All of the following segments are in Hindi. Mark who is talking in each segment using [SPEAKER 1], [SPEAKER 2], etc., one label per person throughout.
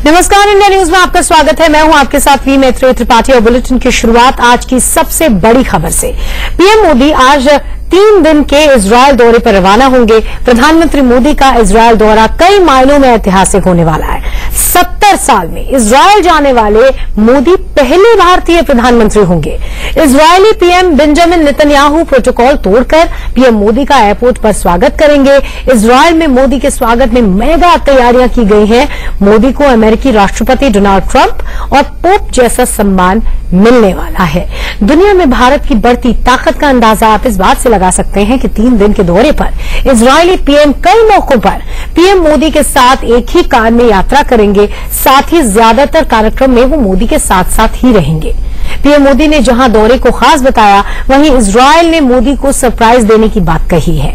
[SPEAKER 1] नमस्कार, इंडिया न्यूज में आपका स्वागत है। मैं हूं आपके साथ वी मैत्री त्रिपाठी और बुलेटिन की शुरुआत आज की सबसे बड़ी खबर से। पीएम मोदी आज 3 दिन के इजरायल दौरे पर रवाना होंगे। प्रधानमंत्री मोदी का इजरायल दौरा कई मायनों में ऐतिहासिक होने वाला है। 70 साल में इजरायल जाने वाले मोदी पहले भारतीय प्रधानमंत्री होंगे। Israeli PM Benjamin Netanyahu protocol तोड़कर पीएम मोदी का एयरपोर्ट पर स्वागत करेंगे। इजरायल में मोदी के स्वागत में मेगा तैयारियां की गई हैं। मोदी को अमेरिकी राष्ट्रपति डोनाल्ड ट्रंप और पोप जैसा सम्मान मिलने वाला है। दुनिया में भारत की बढ़ती ताकत का अंदाजा आप इस बात से लगा सकते हैं कि 3 दिन के दौरे पर इजरायली पीएम कई मौकों पर पीएम मोदी के साथ एक ही कार में यात्रा करेंगे। साथ ही ज्यादातर कार्यक्रम में वो मोदी के साथ साथ ही रहेंगे। पीएम मोदी ने जहां दौरे को खास बताया, वहीं इजरायल ने मोदी को सरप्राइज देने की बात कही है।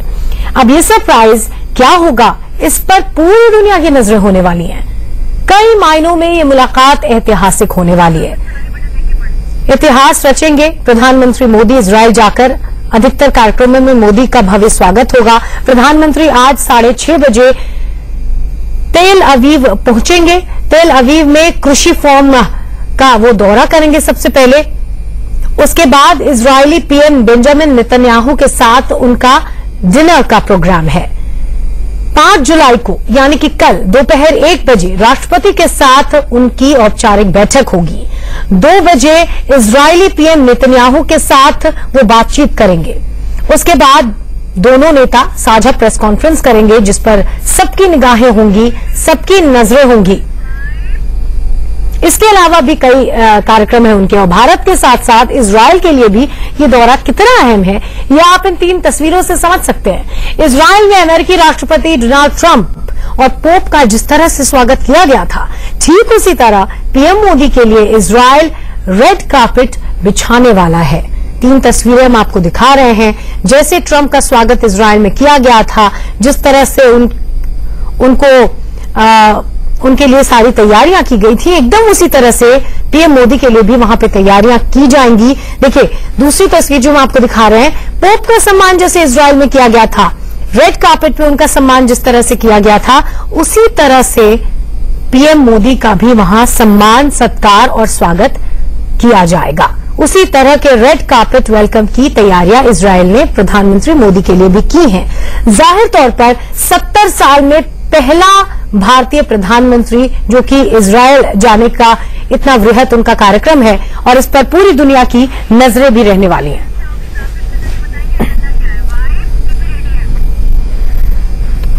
[SPEAKER 1] अब ये सरप्राइज क्या होगा, इस पर पूरी दुनिया की नजरें होने वाली हैं। कई मायनों में ये मुलाकात ऐतिहासिक होने वाली है। इतिहास रचेंगे प्रधानमंत्री मोदी। इजरायल जाकर अधिकतर कार्यक्रमों में मोदी का भव्य स्वागत होगा। प्रधानमंत्री आज 6:30 बजे तेल अवीव पहुंचेंगे। तेल अवीव में कृषि फॉर्म का वो दौरा करेंगे सबसे पहले। उसके बाद इजरायली पीएम बेंजामिन नेतन्याहू के साथ उनका डिनर का प्रोग्राम है। 5 जुलाई को यानी कि कल दोपहर 1 बजे राष्ट्रपति के साथ उनकी औपचारिक बैठक होगी। 2 बजे इजरायली पीएम नेतन्याहू के साथ वो बातचीत करेंगे। उसके बाद दोनों नेता साझा प्रेस कॉन्फ्रेंस करेंगे, जिस पर सबकी निगाहें होंगी, सबकी नजरें होंगी। इसके अलावा भी कई कार्यक्रम है उनके। और भारत के साथ साथ इजरायल के लिए भी ये दौरा कितना अहम है, यह आप इन 3 तस्वीरों से समझ सकते हैं। इजरायल में अमेरिकी राष्ट्रपति डोनाल्ड ट्रंप और पोप का जिस तरह से स्वागत किया गया था, ठीक उसी तरह पीएम मोदी के लिए इजरायल रेड कार्पेट बिछाने वाला है। 3 तस्वीरें हम आपको दिखा रहे हैं। जैसे ट्रंप का स्वागत इजरायल में किया गया था, जिस तरह से उनके लिए सारी तैयारियां की गई थी, एकदम उसी तरह से पीएम मोदी के लिए भी वहां पे तैयारियां की जाएंगी। देखिए दूसरी तस्वीर जो हम आपको दिखा रहे हैं, पोप का सम्मान जैसे इजरायल में किया गया था, रेड कार्पेट पे उनका सम्मान जिस तरह से किया गया था, उसी तरह से पीएम मोदी का भी वहां सम्मान, सत्कार और स्वागत किया जाएगा। उसी तरह के रेड कार्पेट वेलकम की तैयारियां इजरायल ने प्रधानमंत्री मोदी के लिए भी की हैं। जाहिर तौर पर 70 साल में पहला भारतीय प्रधानमंत्री जो कि इजरायल जाने का इतना वृहत उनका कार्यक्रम है, और इस पर पूरी दुनिया की नजरें भी रहने वाली हैं।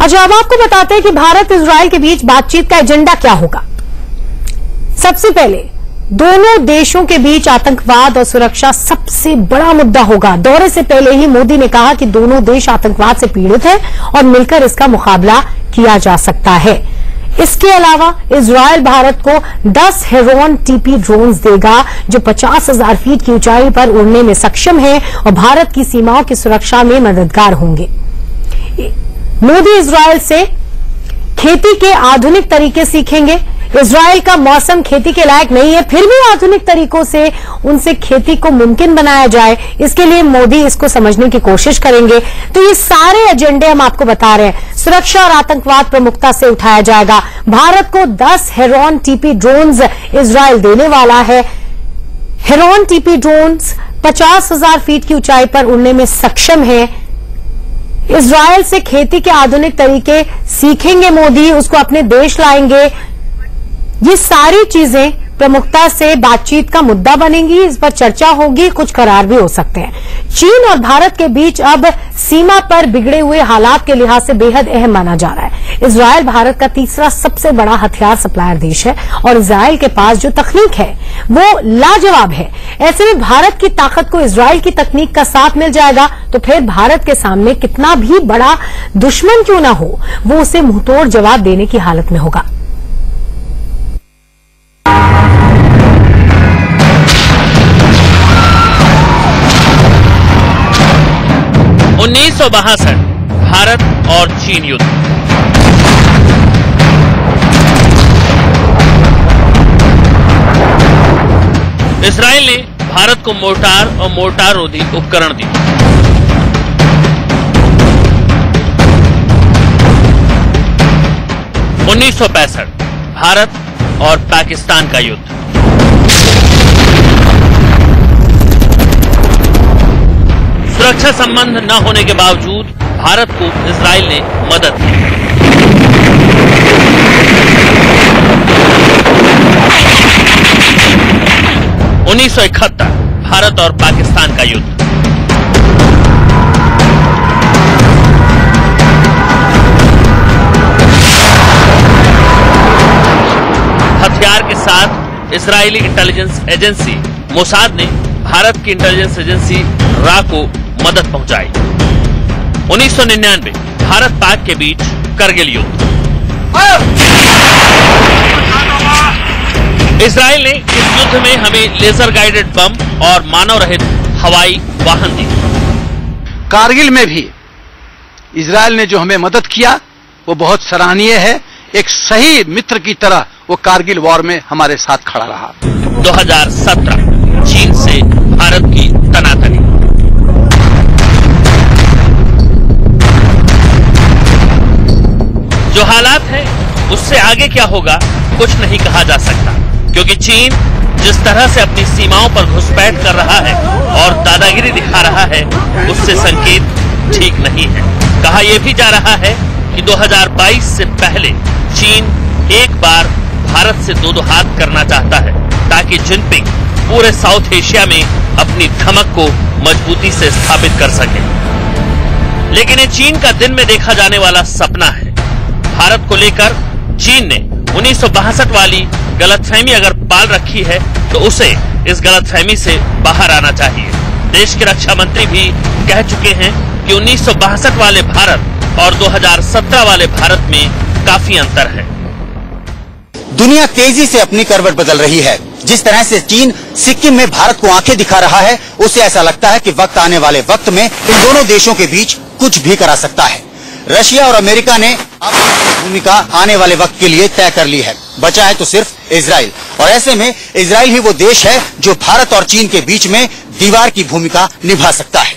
[SPEAKER 1] अच्छा, अब आपको बताते हैं कि भारत इजरायल के बीच बातचीत का एजेंडा क्या होगा। सबसे पहले दोनों देशों के बीच आतंकवाद और सुरक्षा सबसे बड़ा मुद्दा होगा। दौरे से पहले ही मोदी ने कहा कि दोनों देश आतंकवाद से पीड़ित हैं और मिलकर इसका मुकाबला किया जा सकता है। इसके अलावा इजरायल भारत को 10 हेरोन टीपी ड्रोन्स देगा, जो 50,000 फीट की ऊंचाई पर उड़ने में सक्षम है और भारत की सीमाओं की सुरक्षा में मददगार होंगे। मोदी इजरायल से खेती के आधुनिक तरीके सीखेंगे। इजरायल का मौसम खेती के लायक नहीं है, फिर भी आधुनिक तरीकों से उनसे खेती को मुमकिन बनाया जाए, इसके लिए मोदी इसको समझने की कोशिश करेंगे। तो ये सारे एजेंडे हम आपको बता रहे हैं। सुरक्षा और आतंकवाद प्रमुखता से उठाया जाएगा। भारत को 10 हेरोन टीपी ड्रोन्स इजरायल देने वाला है। हेरोन टीपी ड्रोन्स 50,000 फीट की ऊंचाई पर उड़ने में सक्षम है। इजरायल से खेती के आधुनिक तरीके सीखेंगे मोदी, उसको अपने देश लाएंगे। ये सारी चीजें प्रमुखता से बातचीत का मुद्दा बनेंगी, इस पर चर्चा होगी, कुछ करार भी हो सकते हैं। चीन और भारत के बीच अब सीमा पर बिगड़े हुए हालात के लिहाज से बेहद अहम माना जा रहा है। इजरायल भारत का तीसरा सबसे बड़ा हथियार सप्लायर देश है और इजरायल के पास जो तकनीक है वो लाजवाब है। ऐसे में भारत की ताकत को इजरायल की तकनीक का साथ मिल जाएगा तो फिर भारत के सामने कितना भी बड़ा दुश्मन क्यों ना हो, वो उसे मुंहतोड़ जवाब देने की हालत में होगा।
[SPEAKER 2] 1962 भारत और चीन युद्ध। इस्राएल ने भारत को मोर्टार और मोर्टार रोधी उपकरण दिए। 1965 भारत और पाकिस्तान का युद्ध। सुरक्षा संबंध न होने के बावजूद भारत को इजराइल ने मदद की। उन्नीस 1971 भारत और पाकिस्तान का युद्ध। हथियार के साथ इजरायली इंटेलिजेंस एजेंसी मोसाद ने भारत की इंटेलिजेंस एजेंसी रा को मदद पहुंचाई। 1999 भारत पाक के बीच करगिल युद्ध। इजराइल ने इस युद्ध में हमें लेजर गाइडेड बम और मानव रहित हवाई वाहन दिए।
[SPEAKER 3] कारगिल में भी इजराइल ने जो हमें मदद किया वो बहुत सराहनीय है। एक सही मित्र की तरह वो कारगिल वॉर में हमारे साथ खड़ा रहा।
[SPEAKER 2] 2017 चीन से भारत की तनातनी। जो हालात है उससे आगे क्या होगा कुछ नहीं कहा जा सकता, क्योंकि चीन जिस तरह से अपनी सीमाओं पर घुसपैठ कर रहा है और दादागिरी दिखा रहा है उससे संकेत ठीक नहीं है। कहा यह भी जा रहा है कि 2022 से पहले चीन एक बार भारत से दो हाथ करना चाहता है ताकि जिनपिंग पूरे साउथ एशिया में अपनी धमक को मजबूती से स्थापित कर सके। लेकिन ये चीन का दिन में देखा जाने वाला सपना है। भारत को लेकर चीन ने 1962 वाली गलतफहमी अगर पाल रखी है तो उसे इस गलतफहमी से बाहर आना चाहिए। देश के रक्षा मंत्री भी कह चुके हैं कि 1962 वाले भारत और 2017 वाले भारत में काफी अंतर है।
[SPEAKER 4] दुनिया तेजी से अपनी करवट बदल रही है। जिस तरह से चीन सिक्किम में भारत को आंखें दिखा रहा है, उससे ऐसा लगता है कि वक्त आने वाले वक्त में इन दोनों देशों के बीच कुछ भी करा सकता है। रशिया और अमेरिका ने अपनी भूमिका आने वाले वक्त के लिए तय कर ली है। बचा है तो सिर्फ इजराइल, और ऐसे में इजराइल ही वो देश है जो भारत और चीन के बीच में दीवार की भूमिका निभा सकता है।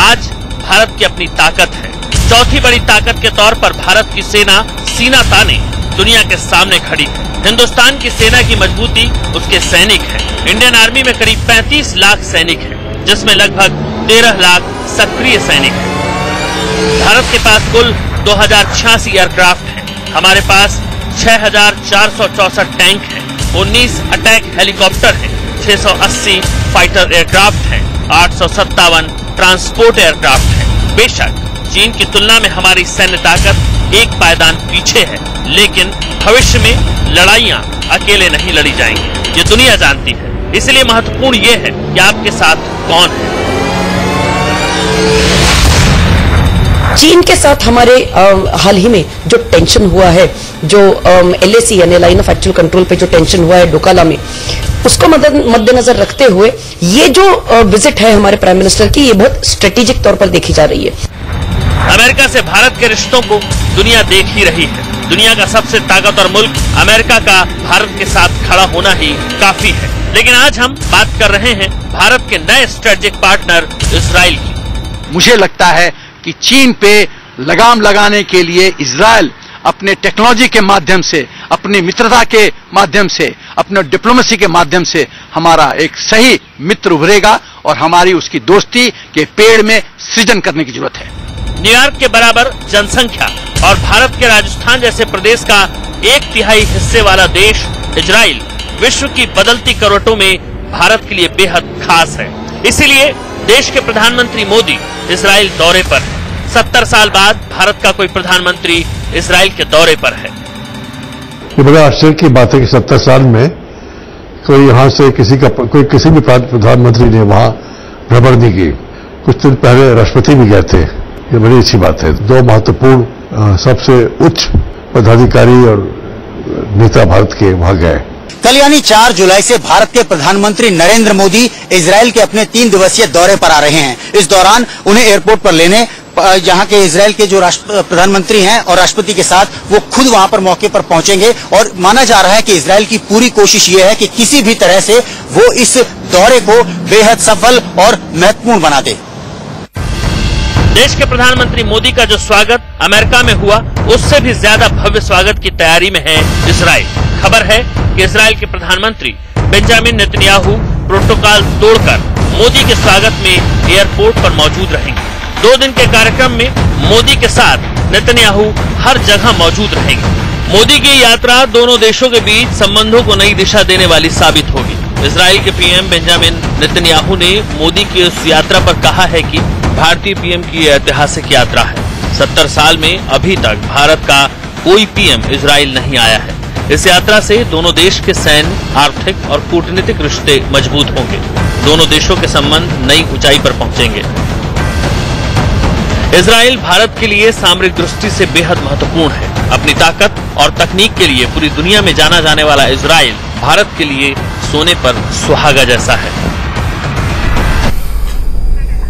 [SPEAKER 2] आज भारत की अपनी ताकत है। चौथी बड़ी ताकत के तौर पर भारत की सेना सीना ताने दुनिया के सामने खड़ी है। हिंदुस्तान की सेना की मजबूती उसके सैनिक है। इंडियन आर्मी में करीब 35 लाख सैनिक हैं, जिसमें लगभग 13 लाख सक्रिय सैनिक हैं। भारत के पास कुल 2086 एयरक्राफ्ट हैं। हमारे पास 6464 टैंक हैं, 19 अटैक हेलीकॉप्टर हैं, 680 फाइटर एयरक्राफ्ट हैं, 857 ट्रांसपोर्ट एयरक्राफ्ट हैं। बेशक चीन की तुलना में हमारी सैन्य ताकत एक पायदान पीछे है, लेकिन भविष्य में लड़ाइयां अकेले नहीं लड़ी जाएंगी, ये दुनिया जानती है। इसलिए महत्वपूर्ण ये है कि आपके साथ कौन है।
[SPEAKER 5] चीन के साथ हमारे हाल ही में जो टेंशन हुआ है, जो LAC यानी लाइन ऑफ एक्चुअल कंट्रोल पे जो टेंशन हुआ है डोकाला में, उसको मद्देनजर रखते हुए ये जो विजिट है हमारे प्राइम मिनिस्टर की, ये बहुत स्ट्रेटेजिक तौर पर देखी जा रही है।
[SPEAKER 2] अमेरिका से भारत के रिश्तों को दुनिया देख ही रही है। दुनिया का सबसे ताकतवर मुल्क अमेरिका का भारत के साथ खड़ा होना ही काफी है। लेकिन आज हम बात कर रहे हैं भारत के नए स्ट्रेटेजिक पार्टनर इजराइल की।
[SPEAKER 3] मुझे लगता है कि चीन पे लगाम लगाने के लिए इजराइल अपने टेक्नोलॉजी के माध्यम से, अपनी मित्रता के माध्यम से, अपने डिप्लोमेसी के माध्यम से हमारा एक सही मित्र उभरेगा और हमारी उसकी दोस्ती के पेड़ में सृजन करने की जरूरत है।
[SPEAKER 2] न्यूयॉर्क के बराबर जनसंख्या और भारत के राजस्थान जैसे प्रदेश का 1/3 हिस्से वाला देश इजराइल विश्व की बदलती करवटों में भारत के लिए बेहद खास है। इसीलिए देश के प्रधानमंत्री मोदी इजराइल दौरे पर है। 70 साल बाद भारत का कोई प्रधानमंत्री इजराइल के दौरे पर है।
[SPEAKER 6] ये बड़ा आश्चर्य की बात है कि 70 साल में कोई यहाँ से किसी भी प्रधानमंत्री ने वहाँ भ्रमण नहीं की। कुछ दिन पहले राष्ट्रपति भी गए थे। ये बड़ी अच्छी बात है। दो महत्वपूर्ण सबसे उच्च पदाधिकारी और नेता भारत के वहाँ गए।
[SPEAKER 4] कल यानी 4 जुलाई से भारत के प्रधानमंत्री नरेंद्र मोदी इजराइल के अपने 3 दिवसीय दौरे पर आ रहे हैं। इस दौरान उन्हें एयरपोर्ट पर लेने यहाँ के इजराइल के जो प्रधानमंत्री हैं और राष्ट्रपति के साथ वो खुद वहां पर मौके पर पहुंचेंगे। और माना जा रहा है कि इजराइल की पूरी कोशिश ये है कि किसी भी तरह से वो इस दौरे को बेहद सफल और महत्वपूर्ण बना दे।
[SPEAKER 2] देश के प्रधानमंत्री मोदी का जो स्वागत अमेरिका में हुआ, उससे भी ज्यादा भव्य स्वागत की तैयारी में है इजराइल। खबर है कि इजराइल के प्रधानमंत्री बेंजामिन नेतन्याहू प्रोटोकॉल तोड़कर मोदी के स्वागत में एयरपोर्ट पर मौजूद रहेंगे। 2 दिन के कार्यक्रम में मोदी के साथ नेतन्याहू हर जगह मौजूद रहेंगे। मोदी की यात्रा दोनों देशों के बीच संबंधों को नई दिशा देने वाली साबित होगी। इजराइल के पीएम बेंजामिन नेतन्याहू ने मोदी की उस यात्रा पर कहा है कि भारतीय पीएम की यह ऐतिहासिक यात्रा है। 70 साल में अभी तक भारत का कोई पीएम इजराइल नहीं आया है। इस यात्रा से दोनों देश के सैन्य, आर्थिक और कूटनीतिक रिश्ते मजबूत होंगे। दोनों देशों के संबंध नई ऊंचाई पर पहुंचेंगे। इजराइल भारत के लिए सामरिक दृष्टि से बेहद महत्वपूर्ण है। अपनी ताकत और तकनीक के लिए पूरी दुनिया में जाना जाने वाला इजराइल भारत के लिए सोने पर सुहागा जैसा है।